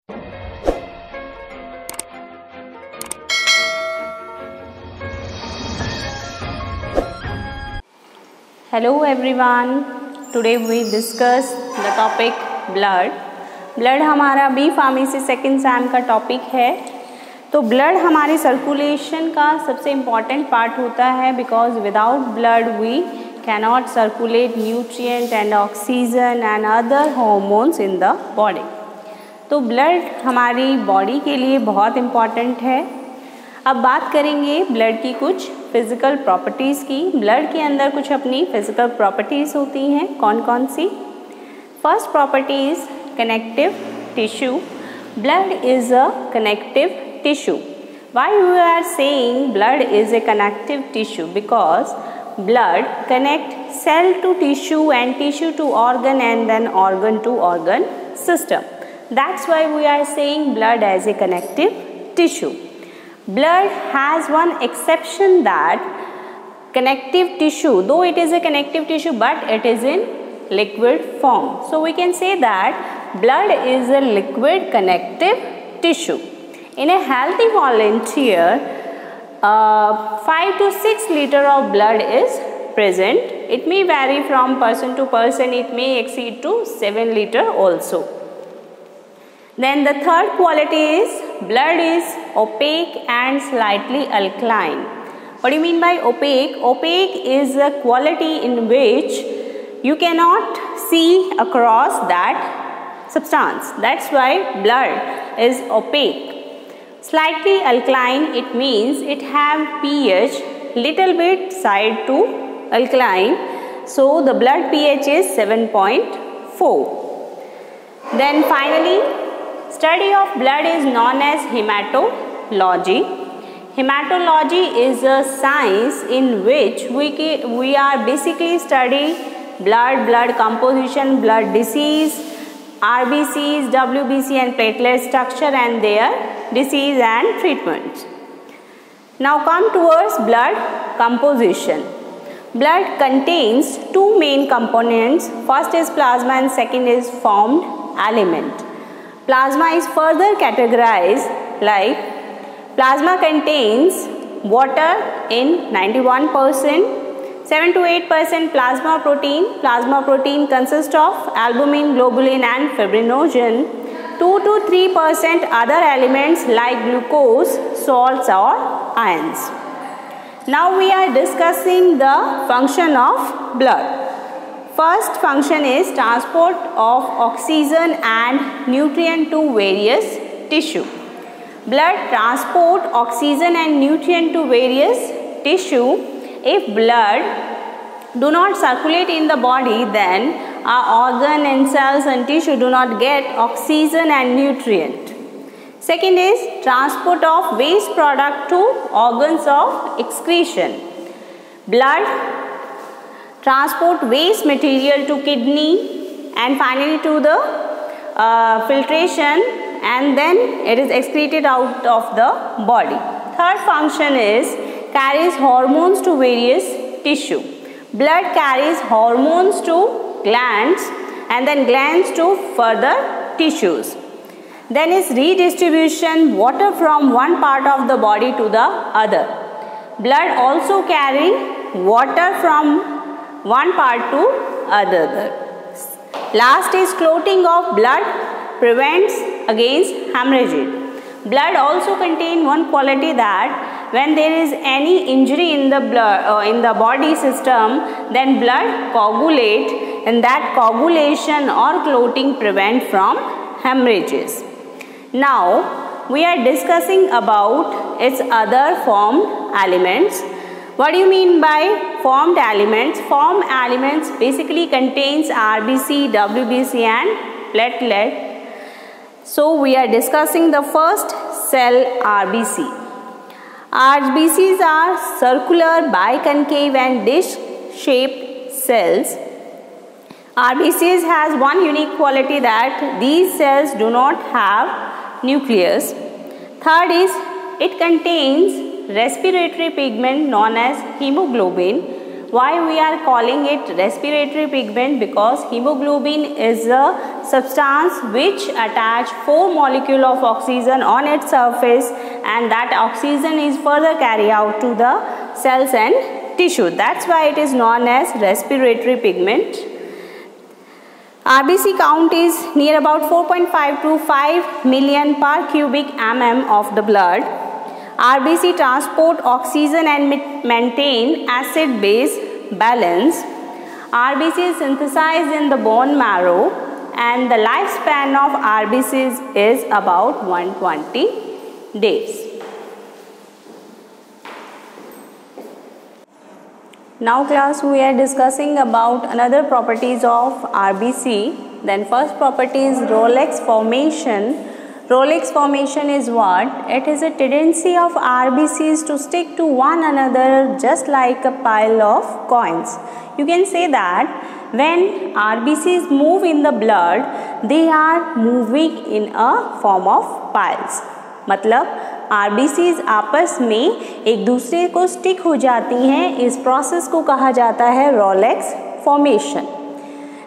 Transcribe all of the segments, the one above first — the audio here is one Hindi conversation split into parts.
Hello everyone, today we discuss the topic blood. Blood हमारा बी फार्मेसी सेकेंड सेम का टॉपिक है। तो ब्लड हमारे सर्कुलेशन का सबसे इम्पॉर्टेंट पार्ट होता है, because without blood we cannot circulate nutrient and oxygen and other hormones in the body. तो ब्लड हमारी बॉडी के लिए बहुत इम्पॉर्टेंट है। अब बात करेंगे ब्लड की कुछ फिज़िकल प्रॉपर्टीज़ की। ब्लड के अंदर कुछ अपनी फिज़िकल प्रॉपर्टीज़ होती हैं, कौन कौन सी? First property is connective tissue. Blood is a connective tissue. Why we are saying blood is a connective tissue? Because blood connect cell to tissue and tissue to organ and then organ to organ system. That's why we are saying blood as a connective tissue. Blood has one exception, that connective tissue, though it is a connective tissue, but it is in liquid form. So we can say that blood is a liquid connective tissue. In a healthy volunteer, 5 to 6 liter of blood is present. It may vary from person to person. It may exceed to 7 liter also. Then the third quality is blood is opaque and slightly alkaline. What do you mean by opaque? Opaque is a quality in which you cannot see across that substance. That's why blood is opaque. Slightly alkaline, it means it have pH little bit side to alkaline. So the blood pH is 7.4. Then finally, study of blood is known as hematology. Hematology is a science in which we are basically study blood composition, blood disease, RBCs, WBC and platelet structure and their disease and treatments. Now come towards blood composition. Blood contains two main components. First is plasma and second is formed element. Plasma is further categorized like plasma contains water in 91%, 7 to 8% plasma protein. Plasma protein consists of albumin, globulin and fibrinogen. 2 to 3% other elements like glucose, salts or ions. Now we are discussing the function of blood. First function is transport of oxygen and nutrient to various tissue. Blood transport oxygen and nutrient to various tissue. If blood do not circulate in the body, then our organ and cells and tissue do not get oxygen and nutrient. Second is transport of waste product to organs of excretion. Blood transport waste material to kidney and finally to the filtration, and then it is excreted out of the body. Third function is carries hormones to various tissue. Blood carries hormones to glands and then glands to further tissues. Then is redistribution water from one part of the body to the other. Blood also carry water from one part to other. Last is clotting of blood prevents against hemorrhage. Blood also contain one quality, that when there is any injury in the blood in the body system, then blood coagulate, and that coagulation or clotting prevent from hemorrhages. Now we are discussing about its other formed elements. What do you mean by formed elements? Formed elements basically contains RBC, WBC and platelet. So we are discussing the first cell, RBC. RBCs are circular, biconcave and dish-shaped cells. RBCs has one unique quality, that these cells do not have nucleus. Third is it contains respiratory pigment known as hemoglobin. Why we are calling it respiratory pigment? Because hemoglobin is a substance which attach 4 molecule of oxygen on its surface, and that oxygen is further carried out to the cells and tissue. That's why it is known as respiratory pigment. RBC count is near about 4.5 to 5 million per cubic mm of the blood. RBC transport oxygen and maintain acid-base balance. RBC is synthesized in the bone marrow, and the lifespan of RBCs is about 120 days. Now class, we are discussing about another properties of RBC. Then first property is Rayleigh formation. Rayleigh formation is what? It is a tendency of RBCs to stick to one another just like a pile of coins. You can say that when RBCs move in the blood, they are moving in a form of piles. मतलब RBCs आपस में एक दूसरे को स्टिक हो जाती हैं. इस प्रोसेस को कहा जाता है Rayleigh formation.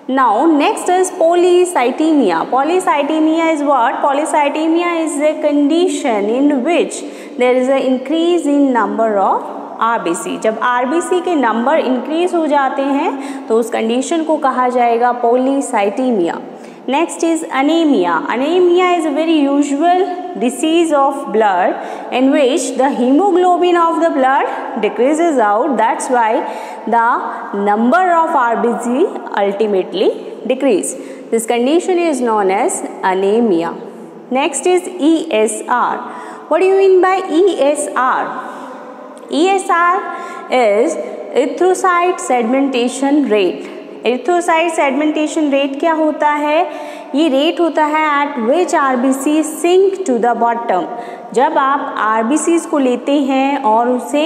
Now next is polycythemia. Polycythemia is what? Polycythemia is a condition in which there is an increase in number of RBC. जब RBC के नंबर इंक्रीज हो जाते हैं तो उस कंडीशन को कहा जाएगा polycythemia. Next is anemia. Anemia is a very usual disease of blood in which the hemoglobin of the blood decreases out. That's why the number of RBC ultimately decrease. This condition is known as anemia. Next is ESR. What do you mean by ESR? ESR is erythrocyte sedimentation rate. Erythrocyte sedimentation rate क्या होता है? ये रेट होता है at which RBC sink to the bottom. जब आप आरबीसीज को लेते हैं और उसे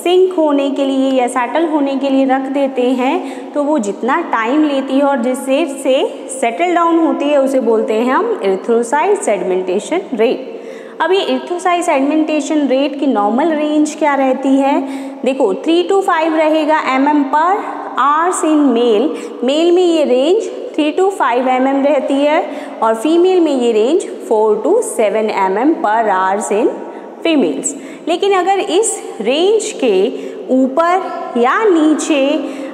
सिंक होने के लिए या सेटल होने के लिए रख देते हैं तो वो जितना टाइम लेती है और जिससे से सेटल डाउन होती है उसे बोलते हैं हम एरिथ्रोसाइट सेडिमेंटेशन रेट. अब ये एरिथ्रोसाइट सेडिमेंटेशन रेट की नॉर्मल रेंज क्या रहती है? देखो 3 to 5 रहेगा mm पर आवर्स इन मेल. मेल में ये रेंज 3 to 5 mm रहती है और फीमेल में ये रेंज 4 to 7 mm पर आवर्स इन फीमेल्स. लेकिन अगर इस रेंज के ऊपर या नीचे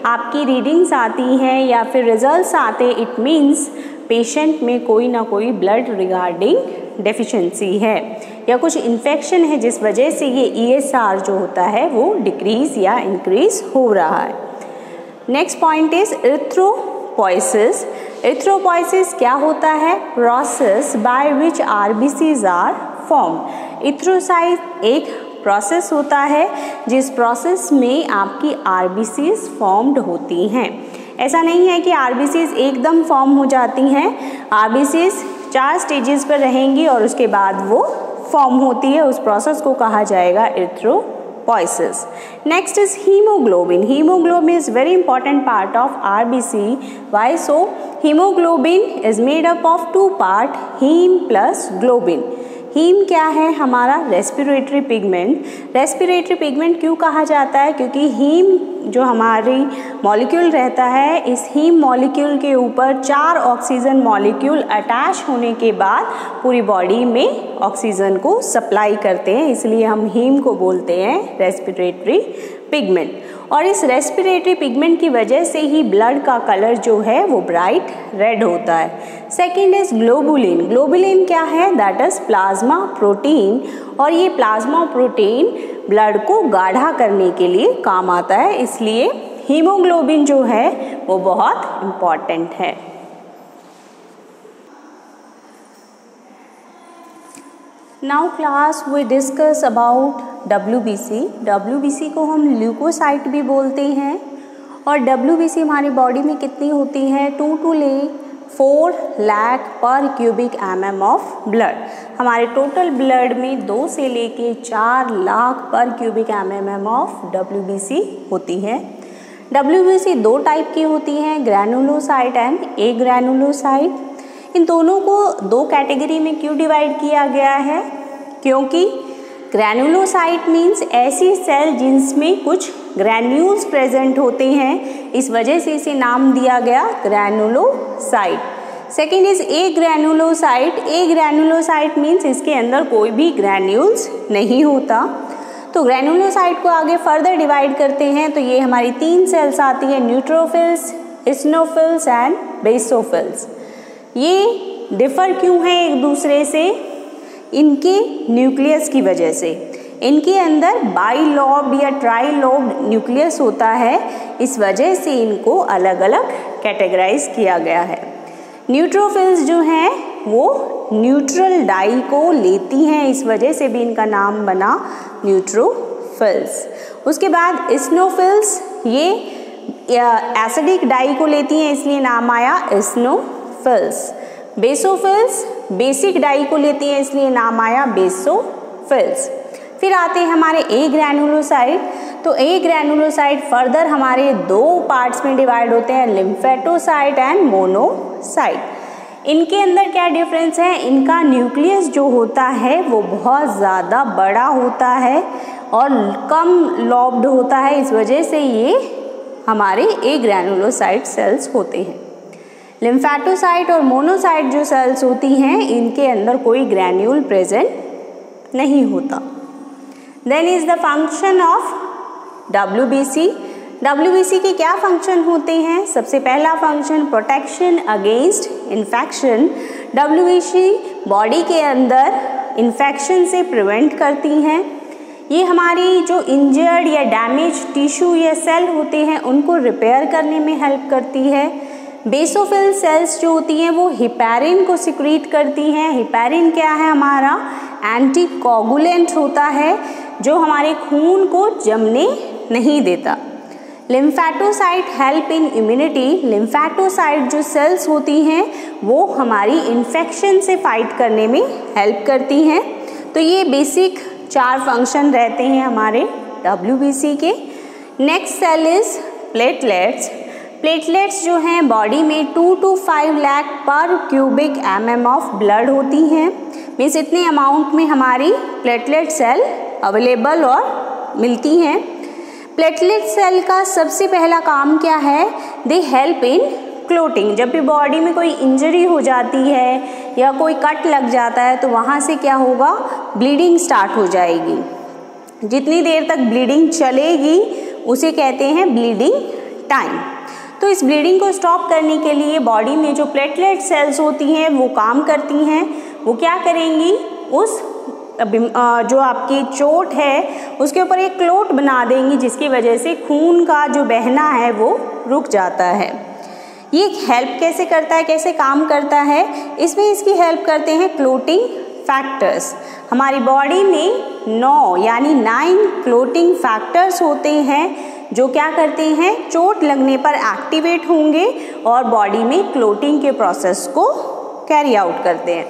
आपकी रीडिंग्स आती हैं या फिर रिजल्ट्स आते, इट मीन्स पेशेंट में कोई ना कोई ब्लड रिगार्डिंग डेफिशिएंसी है या कुछ इन्फेक्शन है जिस वजह से ये ESR जो होता है वो डिक्रीज या इंक्रीज हो रहा है. Next point is erythropoiesis. Erythropoiesis क्या होता है? Process by which RBCs are formed. Erythrocyte एक प्रोसेस होता है जिस प्रोसेस में आपकी RBCs फॉर्म्ड होती हैं. ऐसा नहीं है कि RBCs एकदम फॉर्म हो जाती हैं. RBCs 4 स्टेजेस पर रहेंगी और उसके बाद वो फॉर्म होती है. उस प्रोसेस को कहा जाएगा erythropoiesis. Next is haemoglobin. Haemoglobin is very important part of RBC. Why so? Haemoglobin is made up of 2 part, haem plus globin. Haem क्या है? हमारा रेस्पिरेटरी पिगमेंट. रेस्पिरेटरी पिगमेंट क्यों कहा जाता है? क्योंकि हीम जो हमारी मॉलिक्यूल रहता है, इस हीम मॉलिक्यूल के ऊपर 4 ऑक्सीजन मॉलिक्यूल अटैच होने के बाद पूरी बॉडी में ऑक्सीजन को सप्लाई करते हैं, इसलिए हम हीम को बोलते हैं रेस्पिरेटरी पिगमेंट. और इस रेस्पिरेटरी पिगमेंट की वजह से ही ब्लड का कलर जो है वो ब्राइट रेड होता है. Second is globulin. ग्लोबुलिन क्या है? That is plasma protein. और ये प्लाज्मा प्रोटीन ब्लड को गाढ़ा करने के लिए काम आता है, इसलिए हीमोग्लोबिन जो है वो बहुत इम्पॉर्टेंट है. Now class we discuss about WBC. WBC को हम ल्यूकोसाइट भी बोलते हैं और WBC हमारी बॉडी में कितनी होती है? 2 to 4 लाख पर क्यूबिक mm ऑफ ब्लड. हमारे टोटल ब्लड में 2 से लेके 4 लाख पर क्यूबिक mm ऑफ WBC होती है. WBC 2 टाइप की होती हैं, ग्रैनुलोसाइट एंड एग्रैनुलोसाइट. इन दोनों को 2 कैटेगरी में क्यों डिवाइड किया गया है? क्योंकि ग्रैनुलोसाइट मीन्स ऐसी सेल जिसमें कुछ ग्रैन्यूल्स प्रेजेंट होते हैं, इस वजह से इसे नाम दिया गया granulocyte. Second is a granulocyte. A granulocyte means इसके अंदर कोई भी ग्रैन्यूल्स नहीं होता। तो ग्रैनुलोसाइट को आगे फर्दर डिवाइड करते हैं तो ये हमारी 3 सेल्स आती है, न्यूट्रोफिल्स, इसिनोफिल्स एंड बेसोफिल्स। ये डिफर क्यों है एक दूसरे से? इनके न्यूक्लियस की वजह से। इनके अंदर बाइलोब्ड या ट्राइलोब्ड न्यूक्लियस होता है, इस वजह से इनको अलग अलग कैटेगराइज किया गया है। न्यूट्रोफिल्स जो हैं वो न्यूट्रल डाई को लेती हैं, इस वजह से भी इनका नाम बना न्यूट्रोफिल्स। उसके बाद इसिनोफिल्स, ये एसिडिक डाई को लेती हैं, इसलिए नाम आया इसिनोफिल्स। बेसोफिल्स बेसिक डाई को लेती हैं, इसलिए नाम आया बेसोफिल्स। फिर आते हैं हमारे ए ग्रैनुलोसाइट। तो ए ग्रैनुलोसाइट फर्दर हमारे 2 पार्ट्स में डिवाइड होते हैं, लिम्फेटोसाइट एंड मोनोसाइट। इनके अंदर क्या डिफरेंस है? इनका न्यूक्लियस जो होता है वो बहुत ज़्यादा बड़ा होता है और कम लॉब्ड होता है, इस वजह से ये हमारे ए ग्रैनुलोसाइट सेल्स होते हैं। लिम्फेटोसाइट और मोनोसाइट जो सेल्स होती हैं इनके अंदर कोई ग्रैन्यूल प्रेजेंट नहीं होता। Then is the function of WBC। WBC के क्या फंक्शन होते हैं? सबसे पहला function protection against infection. WBC body के अंदर इन्फेक्शन से प्रिवेंट करती हैं। ये हमारी जो इंजर्ड या डैमेज टिश्यू या सेल होते हैं उनको रिपेयर करने में हेल्प करती है। बेसोफिल सेल्स जो होती हैं वो हिपैरिन को सिक्रीट करती हैं। हिपैरिन क्या है? हमारा एंटीकोगुलेंट होता है जो हमारे खून को जमने नहीं देता। लिम्फेटोसाइट हेल्प इन इम्यूनिटी। लिम्फेटोसाइट जो सेल्स होती हैं वो हमारी इन्फेक्शन से फाइट करने में हेल्प करती हैं। तो ये बेसिक 4 फंक्शन रहते हैं हमारे WBC के। Next cell is platelets. Platelets जो हैं बॉडी में 2 to 5 लाख पर क्यूबिक mm ऑफ ब्लड होती हैं। मीन्स इतने अमाउंट में हमारी प्लेटलेट सेल अवेलेबल और मिलती हैं। प्लेटलेट सेल का सबसे पहला काम क्या है? They help in clotting. जब भी बॉडी में कोई इंजरी हो जाती है या कोई कट लग जाता है तो वहाँ से क्या होगा? ब्लीडिंग स्टार्ट हो जाएगी। जितनी देर तक ब्लीडिंग चलेगी उसे कहते हैं ब्लीडिंग टाइम। तो इस ब्लीडिंग को स्टॉप करने के लिए बॉडी में जो प्लेटलेट सेल्स होती हैं वो काम करती हैं। वो क्या करेंगी? उस जो आपकी चोट है उसके ऊपर एक क्लोट बना देंगी, जिसकी वजह से खून का जो बहना है वो रुक जाता है। ये हेल्प कैसे करता है, कैसे काम करता है? इसमें इसकी हेल्प करते हैं क्लोटिंग फैक्टर्स। हमारी बॉडी में 9 यानी 9 क्लोटिंग फैक्टर्स होते हैं जो क्या करते हैं? चोट लगने पर एक्टिवेट होंगे और बॉडी में क्लोटिंग के प्रोसेस को कैरी आउट करते हैं।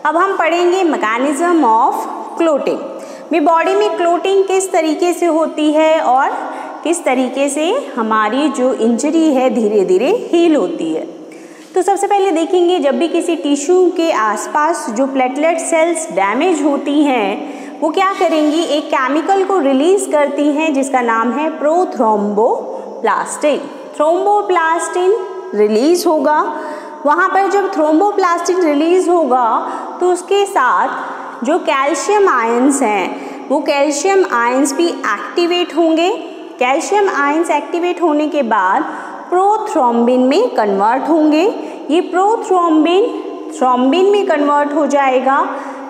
अब हम पढ़ेंगे मैकेनिज्म ऑफ क्लोटिंग। भी बॉडी में क्लोटिंग किस तरीके से होती है और किस तरीके से हमारी जो इंजरी है धीरे धीरे हील होती है। तो सबसे पहले देखेंगे, जब भी किसी टिश्यू के आसपास जो प्लेटलेट सेल्स डैमेज होती हैं वो क्या करेंगी? एक केमिकल को रिलीज करती हैं जिसका नाम है प्रोथ्रोम्बोप्लास्टिन। थ्रोम्बोप्लास्टिन रिलीज होगा। वहाँ पर जब थ्रोम्बोप्लास्टिन रिलीज होगा तो उसके साथ जो कैल्शियम आयंस हैं वो कैल्शियम आयंस भी एक्टिवेट होंगे। कैल्शियम आयंस एक्टिवेट होने के बाद प्रोथ्रोम्बिन में कन्वर्ट होंगे। ये प्रोथ्रोम्बिन थ्रोम्बिन में कन्वर्ट हो जाएगा।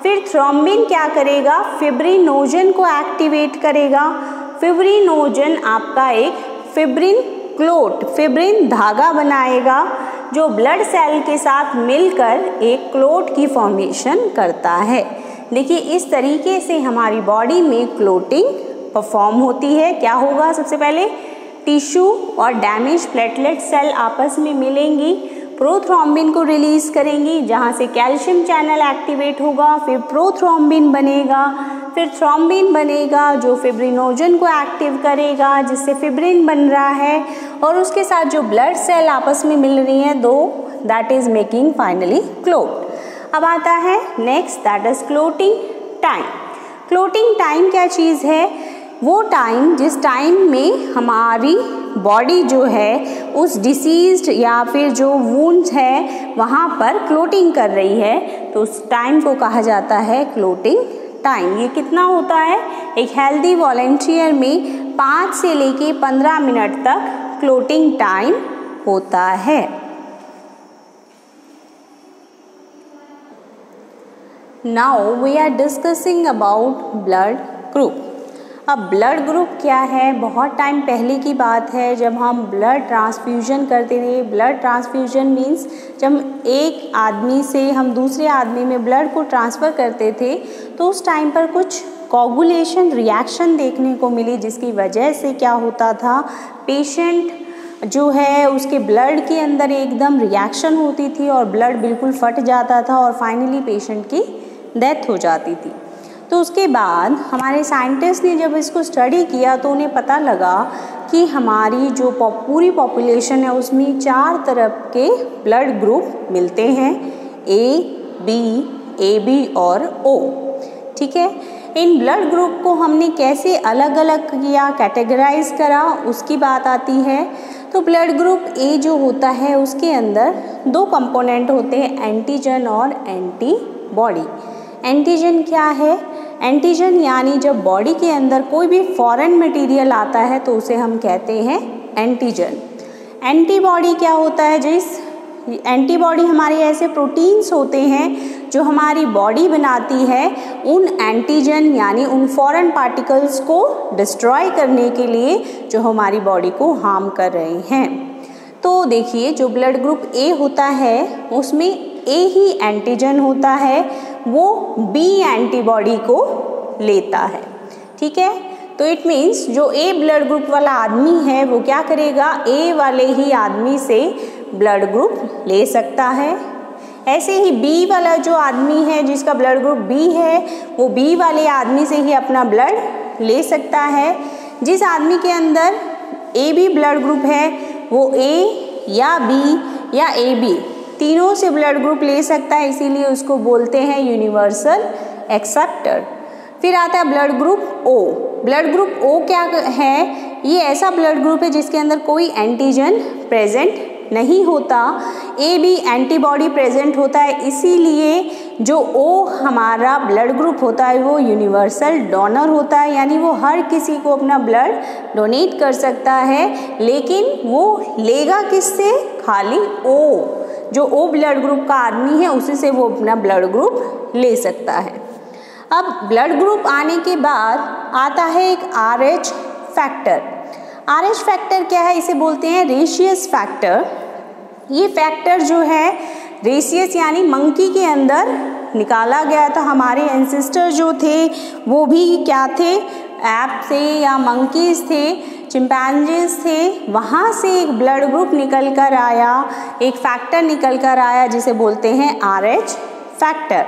फिर थ्रोम्बिन क्या करेगा? फिब्रिनोजन को एक्टिवेट करेगा। फिब्रिनोजन आपका एक फिब्रिन क्लोट, फिब्रिन धागा बनाएगा जो ब्लड सेल के साथ मिलकर एक क्लोट की फॉर्मेशन करता है। देखिए इस तरीके से हमारी बॉडी में क्लोटिंग परफॉर्म होती है। क्या होगा? सबसे पहले टिश्यू और डैमेज प्लेटलेट सेल आपस में मिलेंगी, प्रोथ्रोम्बिन को रिलीज करेंगी जहाँ से कैल्शियम चैनल एक्टिवेट होगा, फिर प्रोथ्रोम्बिन बनेगा, फिर थ्रोम्बिन बनेगा जो फिब्रिनोजन को एक्टिव करेगा जिससे फिब्रिन बन रहा है, और उसके साथ जो ब्लड सेल आपस में मिल रही हैं दो, that is making finally clot. अब आता है next, that is clotting time. Clotting time क्या चीज़ है? वो टाइम जिस टाइम में हमारी बॉडी जो है उस डिसीज्ड या फिर जो वुंड्स है वहाँ पर क्लोटिंग कर रही है, तो उस टाइम को कहा जाता है क्लोटिंग टाइम। ये कितना होता है? एक हेल्दी वॉलंटियर में 5 से लेके 15 मिनट तक क्लोटिंग टाइम होता है। Now we are discussing about blood group. अब ब्लड ग्रुप क्या है? बहुत टाइम पहले की बात है जब हम ब्लड ट्रांसफ्यूजन करते थे। ब्लड ट्रांसफ्यूजन मीन्स जब एक आदमी से हम दूसरे आदमी में ब्लड को ट्रांसफ़र करते थे तो उस टाइम पर कुछ कोगुलेशन रिएक्शन देखने को मिली, जिसकी वजह से क्या होता था, पेशेंट जो है उसके ब्लड के अंदर एकदम रिएक्शन होती थी और ब्लड बिल्कुल फट जाता था और फाइनली पेशेंट की डेथ हो जाती थी। तो उसके बाद हमारे साइंटिस्ट ने जब इसको स्टडी किया तो उन्हें पता लगा कि हमारी जो पूरी पॉपुलेशन है उसमें 4 तरह के ब्लड ग्रुप मिलते हैं, ए, बी और ओ। ठीक है, इन ब्लड ग्रुप को हमने कैसे अलग अलग किया, कैटेगराइज करा, उसकी बात आती है। तो ब्लड ग्रुप ए जो होता है उसके अंदर 2 कंपोनेंट होते हैं, एंटीजन और एंटीबॉडी। एंटीजन क्या है? एंटीजन यानी जब बॉडी के अंदर कोई भी फॉरेन मटेरियल आता है तो उसे हम कहते हैं एंटीजन। एंटीबॉडी क्या होता है? जिस एंटीबॉडी हमारे ऐसे प्रोटीन्स होते हैं जो हमारी बॉडी बनाती है उन एंटीजन यानी उन फॉरेन पार्टिकल्स को डिस्ट्रॉय करने के लिए जो हमारी बॉडी को हार्म कर रहे हैं। तो देखिए, जो ब्लड ग्रुप ए होता है उसमें ए ही एंटीजन होता है, वो बी एंटीबॉडी को लेता है। ठीक है, तो इट मीन्स जो ए ब्लड ग्रुप वाला आदमी है वो क्या करेगा, ए वाले ही आदमी से ब्लड ग्रुप ले सकता है। ऐसे ही बी वाला जो आदमी है जिसका ब्लड ग्रुप बी है वो बी वाले आदमी से ही अपना ब्लड ले सकता है। जिस आदमी के अंदर ए बी ब्लड ग्रुप है वो ए या बी या ए बी तीनों से ब्लड ग्रुप ले सकता है, इसीलिए उसको बोलते हैं यूनिवर्सल एक्सेप्टर। फिर आता है blood group O. Blood group O क्या है? ये ऐसा ब्लड ग्रुप है जिसके अंदर कोई एंटीजन प्रेजेंट नहीं होता, ए बी एंटीबॉडी प्रेजेंट होता है, इसीलिए जो ओ हमारा ब्लड ग्रुप होता है वो यूनिवर्सल डोनर होता है, यानी वो हर किसी को अपना ब्लड डोनेट कर सकता है, लेकिन वो लेगा किससे? खाली ओ, जो ओ ब्लड ग्रुप का आदमी है उसी से वो अपना ब्लड ग्रुप ले सकता है। अब ब्लड ग्रुप आने के बाद आता है एक RH फैक्टर। RH फैक्टर क्या है? इसे बोलते हैं रेशियस फैक्टर। ये फैक्टर जो है रेशियस यानी मंकी के अंदर निकाला गया था। हमारे एंसेस्टर जो थे वो भी क्या थे? ऐप से या मंकीज थे, चिंपैंजीज थे, वहाँ से एक ब्लड ग्रुप निकल कर आया, एक फैक्टर निकल कर आया जिसे बोलते हैं RH फैक्टर।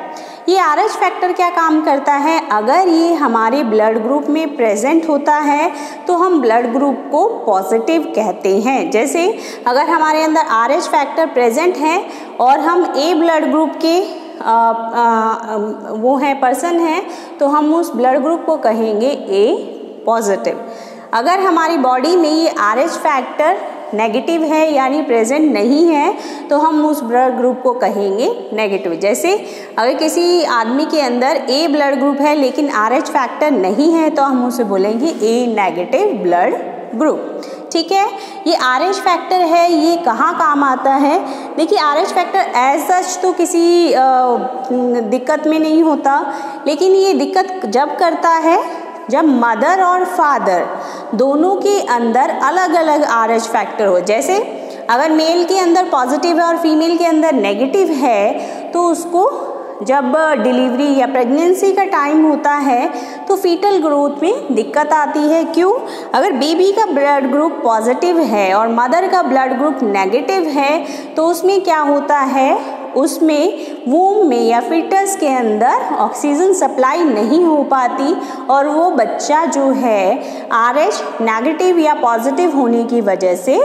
ये RH फैक्टर क्या काम करता है? अगर ये हमारे ब्लड ग्रुप में प्रेजेंट होता है तो हम ब्लड ग्रुप को पॉजिटिव कहते हैं। जैसे अगर हमारे अंदर RH फैक्टर प्रेजेंट है और हम ए ब्लड ग्रुप के वो है पर्सन हैं तो हम उस ब्लड ग्रुप को कहेंगे ए पॉजिटिव। अगर हमारी बॉडी में ये RH फैक्टर नेगेटिव है यानी प्रेजेंट नहीं है तो हम उस ब्लड ग्रुप को कहेंगे नेगेटिव। जैसे अगर किसी आदमी के अंदर ए ब्लड ग्रुप है लेकिन RH फैक्टर नहीं है तो हम उसे बोलेंगे ए नेगेटिव ब्लड ग्रुप। ठीक है, ये RH फैक्टर है, ये कहाँ काम आता है? देखिए, RH फैक्टर एज सच तो किसी दिक्कत में नहीं होता, लेकिन ये दिक्कत जब करता है जब मदर और फादर दोनों के अंदर अलग अलग RH फैक्टर हो। जैसे अगर मेल के अंदर पॉजिटिव है और फीमेल के अंदर नेगेटिव है तो उसको जब डिलीवरी या प्रेगनेंसी का टाइम होता है तो फीटल ग्रोथ में दिक्कत आती है। क्यों? अगर बेबी का ब्लड ग्रुप पॉजिटिव है और मदर का ब्लड ग्रुप नेगेटिव है तो उसमें क्या होता है, उसमें वूम में या फीटस के अंदर ऑक्सीजन सप्लाई नहीं हो पाती और वो बच्चा जो है RH नेगेटिव या पॉजिटिव होने की वजह से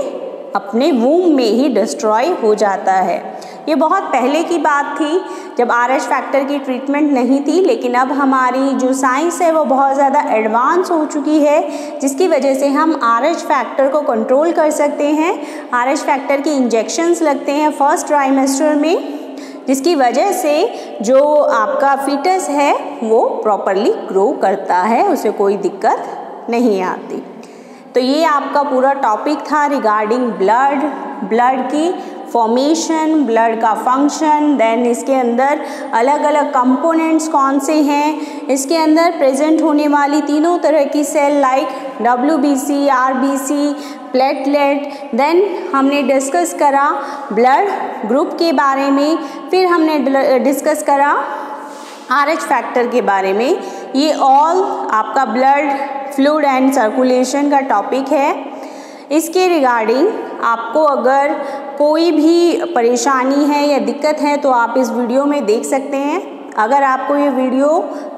अपने वूम में ही डिस्ट्रॉय हो जाता है। ये बहुत पहले की बात थी जब RH फैक्टर की ट्रीटमेंट नहीं थी, लेकिन अब हमारी जो साइंस है वो बहुत ज़्यादा एडवांस हो चुकी है, जिसकी वजह से हम RH फैक्टर को कंट्रोल कर सकते हैं। RH फैक्टर की इंजेक्शंस लगते हैं फर्स्ट ट्राइमेस्टर में, जिसकी वजह से जो आपका फीटस है वो प्रॉपरली ग्रो करता है, उसे कोई दिक्कत नहीं आती। तो ये आपका पूरा टॉपिक था रिगार्डिंग ब्लड की फॉर्मेशन, ब्लड का फंक्शन, देन इसके अंदर अलग अलग कंपोनेंट्स कौन से हैं, इसके अंदर प्रेजेंट होने वाली तीनों तरह की cell like WBC, RBC, platelet, then हमने डिस्कस करा ब्लड ग्रुप के बारे में, फिर हमने डिस्कस करा RH फैक्टर के बारे में। ये ऑल आपका ब्लड फ्लूइड एंड सर्कुलेशन का टॉपिक है। इसके रिगार्डिंग आपको अगर कोई भी परेशानी है या दिक्कत है तो आप इस वीडियो में देख सकते हैं। अगर आपको ये वीडियो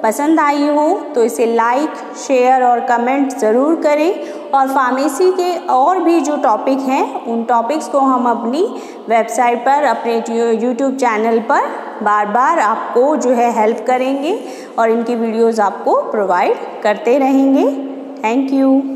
पसंद आई हो तो इसे लाइक, शेयर और कमेंट ज़रूर करें, और फार्मेसी के और भी जो टॉपिक हैं उन टॉपिक्स को हम अपनी वेबसाइट पर, अपने यूट्यूब चैनल पर बार बार आपको जो है हेल्प करेंगे और इनकी वीडियोज़ आपको प्रोवाइड करते रहेंगे। Thank you.